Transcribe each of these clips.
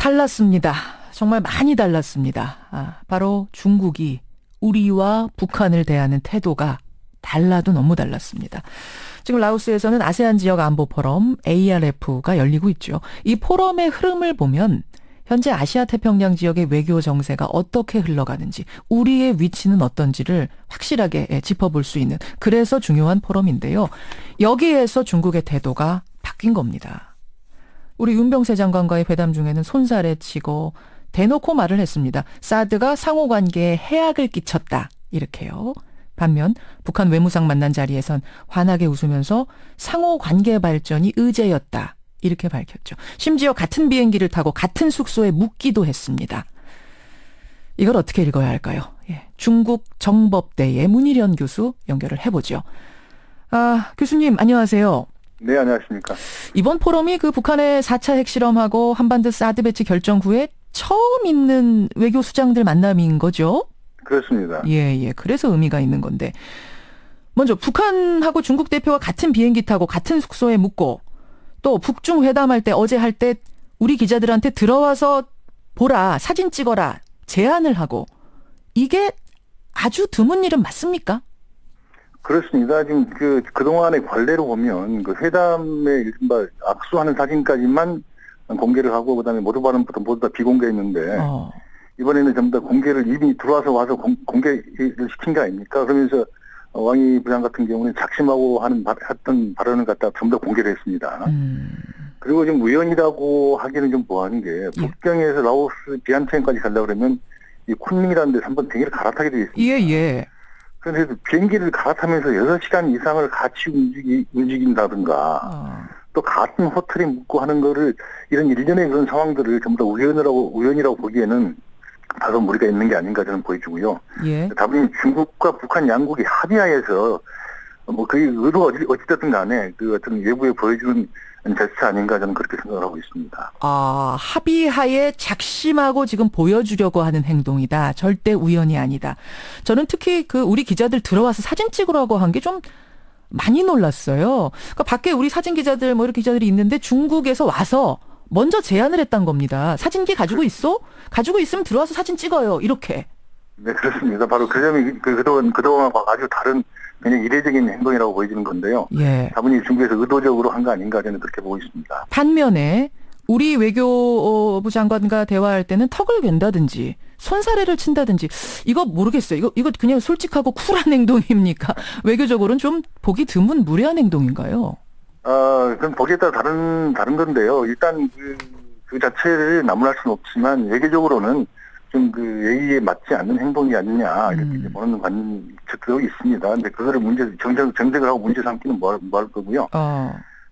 달랐습니다. 정말 많이 달랐습니다. 바로 중국이 우리와 북한을 대하는 태도가 달라도 너무 달랐습니다. 지금 라오스에서는 아세안 지역 안보 포럼 ARF가 열리고 있죠. 이 포럼의 흐름을 보면 현재 아시아 태평양 지역의 외교 정세가 어떻게 흘러가는지, 우리의 위치는 어떤지를 확실하게 짚어볼 수 있는, 그래서 중요한 포럼인데요. 여기에서 중국의 태도가 바뀐 겁니다. 우리 윤병세 장관과의 회담 중에는 손살에 치고 대놓고 말을 했습니다. 사드가 상호관계에 해악을 끼쳤다, 이렇게요. 반면 북한 외무상 만난 자리에선 환하게 웃으면서 상호관계 발전이 의제였다, 이렇게 밝혔죠. 심지어 같은 비행기를 타고 같은 숙소에 묵기도 했습니다. 이걸 어떻게 읽어야 할까요? 중국 정법대의 문희련 교수 연결을 해보죠. 교수님 안녕하세요. 네, 안녕하십니까. 이번 포럼이 그 북한의 4차 핵실험하고 한반도 사드 배치 결정 후에 처음 있는 외교 수장들 만남인 거죠? 그렇습니다. 예. 그래서 의미가 있는 건데. 먼저 북한하고 중국 대표가 같은 비행기 타고 같은 숙소에 묵고, 또 북중 회담할 때, 어제 할 때 우리 기자들한테 들어와서 보라, 사진 찍어라 제안을 하고, 이게 아주 드문 일은 맞습니까? 그렇습니다. 지금 그동안의 관례로 보면 그 회담에 이른바 악수하는 사진까지만 공개를 하고, 그다음에 모두 발언부터 모두 다 비공개했는데, 이번에는 전부 다 공개를 이미 들어와서 와서 공개를 시킨 게 아닙니까? 그러면서 왕이 부장 같은 경우는 작심하고 했던 발언을 갖다 전부 다 공개를 했습니다. 그리고 지금 우연이라고 하기는 좀 뭐하는 게, 북경에서 라오스 비안티엔까지 가려고 그러면 이 쿤밍이라는 데서 한번 비행기를 갈아타게 되어 있습니다. 예. 그래서 비행기를 갈아타면서 6시간 이상을 같이 움직인다든가, 또 같은 호텔에 묵고 하는 거를, 이런 일련의 그런 상황들을 전부 다 우연이라고 보기에는 다소 무리가 있는 게 아닌가 저는 보여주고요. 다분히 중국과 북한 양국이 합의하에서 그게 의도 어찌됐든 간에 그 어떤 외부에 보여주는 제스처 아닌가 저는 그렇게 생각을 하고 있습니다. 합의하에 작심하고 지금 보여주려고 하는 행동이다. 절대 우연이 아니다. 저는 특히 우리 기자들 들어와서 사진 찍으라고 한 게 좀 많이 놀랐어요. 그러니까 밖에 우리 사진 기자들 이렇게 기자들이 있는데 중국에서 와서 먼저 제안을 했단 겁니다. 사진기 가지고 있어? 가지고 있으면 들어와서 사진 찍어요, 이렇게. 네, 그렇습니다. 바로 그 점이 그동안과 아주 다른 굉장히 이례적인 행동이라고 보여지는 건데요. 다분히 중국에서 의도적으로 한 거 아닌가 저는 그렇게 보고 있습니다. 반면에 우리 외교부 장관과 대화할 때는 턱을 갠다든지 손사래를 친다든지, 이거 모르겠어요. 이거 그냥 솔직하고 쿨한 행동입니까? 외교적으로는 좀 보기 드문 무례한 행동인가요? 그건 보기에 따라 다른 건데요. 일단 그 자체를 나무랄 수는 없지만 외교적으로는 좀 예의에 맞지 않는 행동이 아니냐, 이렇게 보는 관측도 있습니다. 근데 그거를 정색을 하고 문제 삼기는 뭐 할 거고요.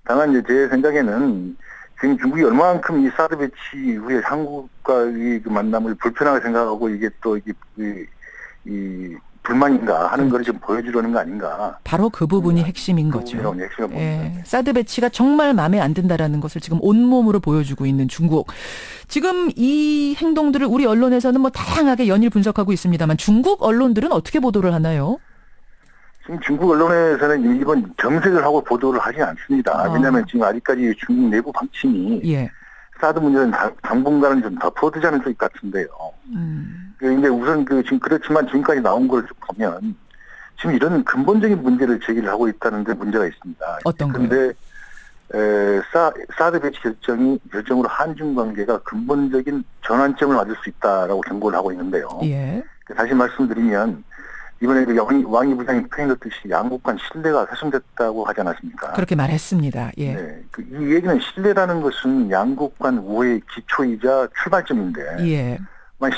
다만 이제 제 생각에는 지금 중국이 얼마만큼 이 사드 배치 이후에 한국과의 그 만남을 불편하게 생각하고 이게 또 이 불만인가 하는 걸 좀 보여주려는 거 아닌가. 바로 그 부분이 핵심인 거죠. 사드 배치가 정말 마음에 안 든다라는 것을 지금 온몸으로 보여주고 있는 중국. 지금 이 행동들을 우리 언론에서는 다양하게 연일 분석하고 있습니다만, 중국 언론들은 어떻게 보도를 하나요? 지금 중국 언론에서는 이번 정색을 하고 보도를 하지 않습니다. 왜냐하면 지금 아직까지 중국 내부 방침이 사드 문제는 당분간은 좀 덮어두지 않을 것 같은데요. 이제 우선 지금 그렇지만 지금까지 나온 걸 좀 보면 지금 이런 근본적인 문제를 제기를 하고 있다는 데 문제가 있습니다. 어떤 거요? 그런데 사드 배치 결정으로 한중 관계가 근본적인 전환점을 맞을 수 있다라고 경고를 하고 있는데요. 다시 말씀드리면 이번에 왕이 부장이 표현했듯이 양국 간 신뢰가 훼손됐다고 하지 않았습니까? 그렇게 말했습니다. 이 얘기는 신뢰라는 것은 양국 간 우호의 기초이자 출발점인데,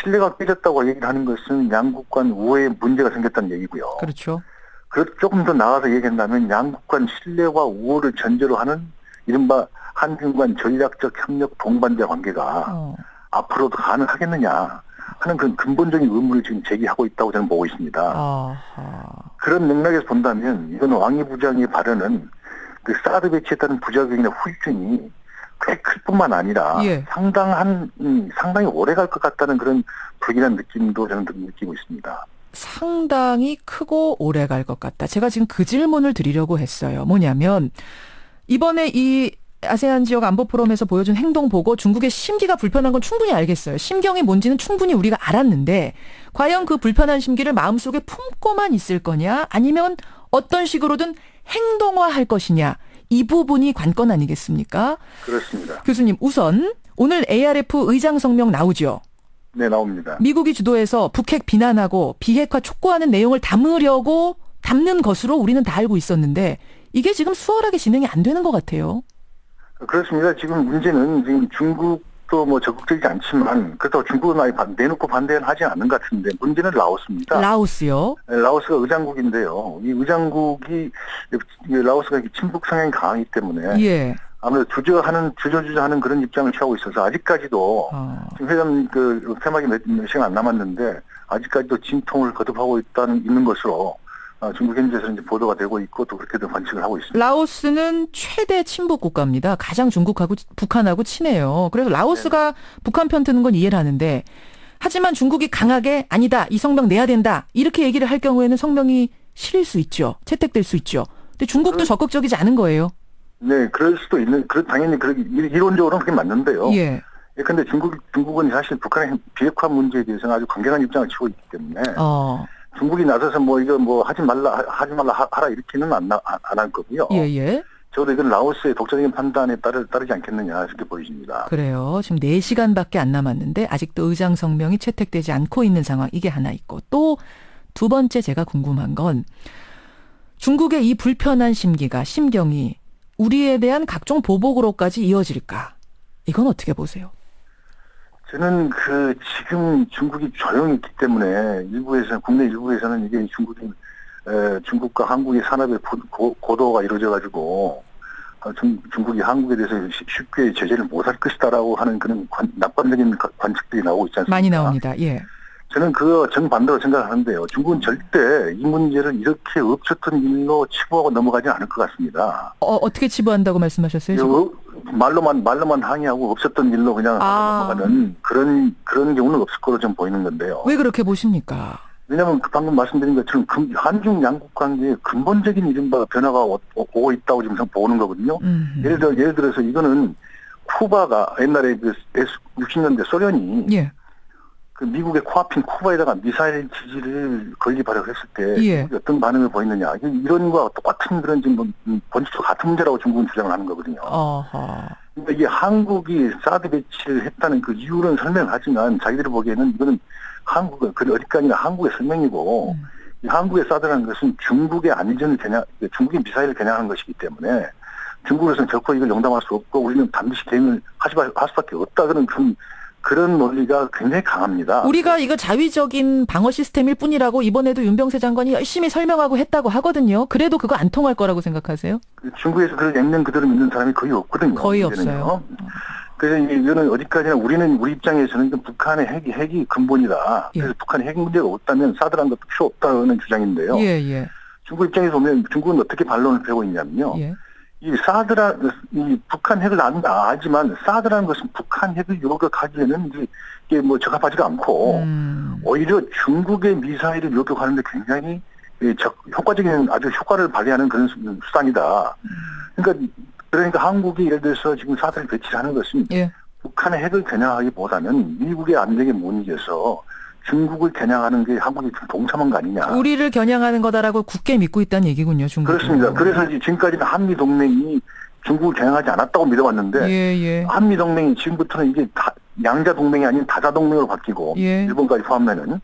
신뢰가 깨졌다고 얘기를 하는 것은 양국 간 우호에 문제가 생겼다는 얘기고요. 그렇죠. 조금 더 나아가서 얘기한다면 양국 간 신뢰와 우호를 전제로 하는 이른바 한중 간 전략적 협력 동반자 관계가 앞으로도 가능하겠느냐 하는 그런 근본적인 의문을 지금 제기하고 있다고 저는 보고 있습니다. 그런 맥락에서 본다면 이건 왕이 부장의 발언은 그 사드 배치에 따른 부작용이나 후유증이 꽤 클 뿐만 아니라 상당히 오래 갈 것 같다는 그런 불길한 느낌도 저는 느끼고 있습니다. 상당히 크고 오래 갈 것 같다. 제가 지금 그 질문을 드리려고 했어요. 뭐냐면 이번에 이 아세안 지역 안보 포럼에서 보여준 행동 보고 중국의 심기가 불편한 건 충분히 알겠어요. 심경이 뭔지는 충분히 우리가 알았는데 과연 그 불편한 심기를 마음속에 품고만 있을 거냐 아니면 어떤 식으로든 행동화할 것이냐 이 부분이 관건 아니겠습니까? 그렇습니다. 교수님 우선 오늘 ARF 의장 성명 나오죠? 네, 나옵니다. 미국이 주도해서 북핵 비난하고 비핵화 촉구하는 내용을 담는 것으로 우리는 다 알고 있었는데 이게 지금 수월하게 진행이 안 되는 것 같아요. 그렇습니다. 지금 문제는 지금 중국도 뭐 적극적이지 않지만 그렇다고 중국은 아예 내놓고 반대는 하지 않는 것 같은데 문제는 라오스입니다. 라오스요? 네, 라오스가 의장국인데요. 이 의장국이 라오스가 친북 성향이 강하기 때문에 예. 아무래도 주저하는 그런 입장을 취하고 있어서 아직까지도 지금 회담 폐막이 몇 시간 안 남았는데 아직까지도 진통을 거듭하고 있는 것으로 중국 현지에서 이제 보도가 되고 있고 또 그렇게도 관측을 하고 있습니다. 라오스는 최대 친북 국가입니다. 가장 중국하고 북한하고 친해요. 그래서 라오스가 네. 북한 편 드는 건 이해를 하는데 하지만 중국이 강하게 아니다. 이 성명 내야 된다. 이렇게 얘기를 할 경우에는 성명이 실릴 수 있죠. 채택될 수 있죠. 근데 중국도 적극적이지 않은 거예요. 네, 그럴 수도 당연히 이론적으로는 그게 맞는데요. 예. 그런데 중국은 사실 북한의 비핵화 문제에 대해서는 아주 강경한 입장을 치고 있기 때문에 중국이 나서서 하지 말라 하라 이렇게는 안 할 거고요. 예. 저도 이건 라오스의 독자적인 판단에 따르지 않겠느냐 이렇게 보여집니다. 그래요. 지금 4시간밖에 안 남았는데 아직도 의장 성명이 채택되지 않고 있는 상황 이게 하나 있고 또 두 번째 제가 궁금한 건 중국의 이 불편한 심경이 우리에 대한 각종 보복으로까지 이어질까? 이건 어떻게 보세요? 저는 지금 중국이 조용히 있기 때문에 국내 일부에서는 이게 중국과 한국의 산업의 고도가 이루어져가지고 중국이 한국에 대해서 쉽게 제재를 못할 것이다라고 하는 그런 낙관적인 관측들이 나오고 있지 않습니까? 많이 나옵니다. 예. 저는 그거 정반대로 생각하는데요. 중국은 절대 이 문제를 이렇게 없었던 일로 치부하고 넘어가지 않을 것 같습니다. 어떻게 치부한다고 말씀하셨어요? 지금? 말로만 항의하고 없었던 일로 그냥 넘어가는 그런 경우는 없을 거로 좀 보이는 건데요. 왜 그렇게 보십니까? 왜냐하면 방금 말씀드린 것처럼 한중 양국 관계에 근본적인 이른바 변화가 오고 있다고 지금 보는 거거든요. 예를 들어서 이거는 쿠바가 옛날에 60년대 소련이 예. 미국의 코앞인 쿠바에다가 미사일 기지를 건립하려고 했을 때 예. 어떤 반응을 보였느냐. 이런 거와 똑같은 그런 지금 본질적으로 같은 문제라고 중국은 주장을 하는 거거든요. 그러니까 이게 한국이 사드 배치를 했다는 그 이유는 설명하지만 자기들이 보기에는 이거는 어디까지나 한국의 설명이고 이 한국의 사드라는 것은 중국의 중국의 미사일을 겨냥한 것이기 때문에 중국으로서는 결코 이걸 용납할 수 없고 우리는 반드시 대응을 할 수밖에 없다. 그런 논리가 굉장히 강합니다. 우리가 이거 자위적인 방어 시스템일 뿐이라고 이번에도 윤병세 장관이 열심히 설명하고 했다고 하거든요. 그래도 그거 안 통할 거라고 생각하세요? 중국에서 그걸 액면 그대로 믿는 사람이 거의 없거든요. 거의 없어요. 그래서 이거는 어디까지나 우리 입장에서는 북한의 핵이 근본이다. 그래서 예. 북한에 핵 문제가 없다면 사드라는 것도 필요 없다는 주장인데요. 예. 중국 입장에서 보면 중국은 어떻게 반론을 펴고 있냐면요. 예. 이 북한 핵을 알지만 사드라는 것은 북한 핵을 요격하기에는 이게 적합하지가 않고 오히려 중국의 미사일을 요격하는데 굉장히 효과적인 아주 효과를 발휘하는 그런 수단이다. 그러니까 한국이 예를 들어서 지금 사드를 배치하는 것은 예. 북한의 핵을 겨냥하기보다는 미국의 안정에 못 이겨서 중국을 겨냥하는 게 한국이 좀 동참한 거 아니냐. 우리를 겨냥하는 거다라고 굳게 믿고 있다는 얘기군요. 중국. 그렇습니다. 그래서 지금까지는 한미동맹이 중국을 겨냥하지 않았다고 믿어왔는데 예. 한미동맹이 지금부터는 이게 양자동맹이 아닌 다자동맹으로 바뀌고 예. 일본까지 포함되는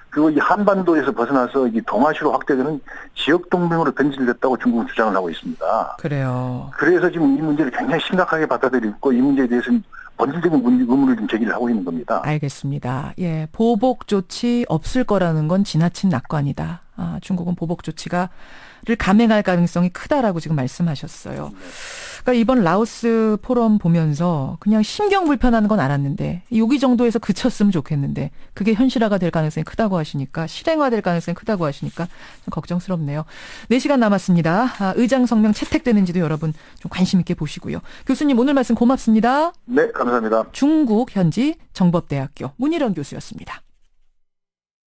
그리고 이 한반도에서 벗어나서 이 동아시아로 확대되는 지역동맹으로 변질됐다고 중국은 주장을 하고 있습니다. 그래요. 그래서 지금 이 문제를 굉장히 심각하게 받아들이고 이 문제에 대해서는 본질적인 의문을 좀 제기를 하고 있는 겁니다. 알겠습니다. 예, 보복 조치 없을 거라는 건 지나친 낙관이다. 중국은 보복 조치를 감행할 가능성이 크다라고 지금 말씀하셨어요. 그러니까 이번 라오스 포럼 보면서 그냥 심경 불편한 건 알았는데 여기 정도에서 그쳤으면 좋겠는데 그게 현실화가 될 가능성이 크다고 하시니까 실행화될 가능성이 크다고 하시니까 좀 걱정스럽네요. 4시간 남았습니다. 의장 성명 채택되는지도 여러분 좀 관심 있게 보시고요. 교수님 오늘 말씀 고맙습니다. 네, 감사합니다. 중국 현지 정법대학교 문일원 교수였습니다.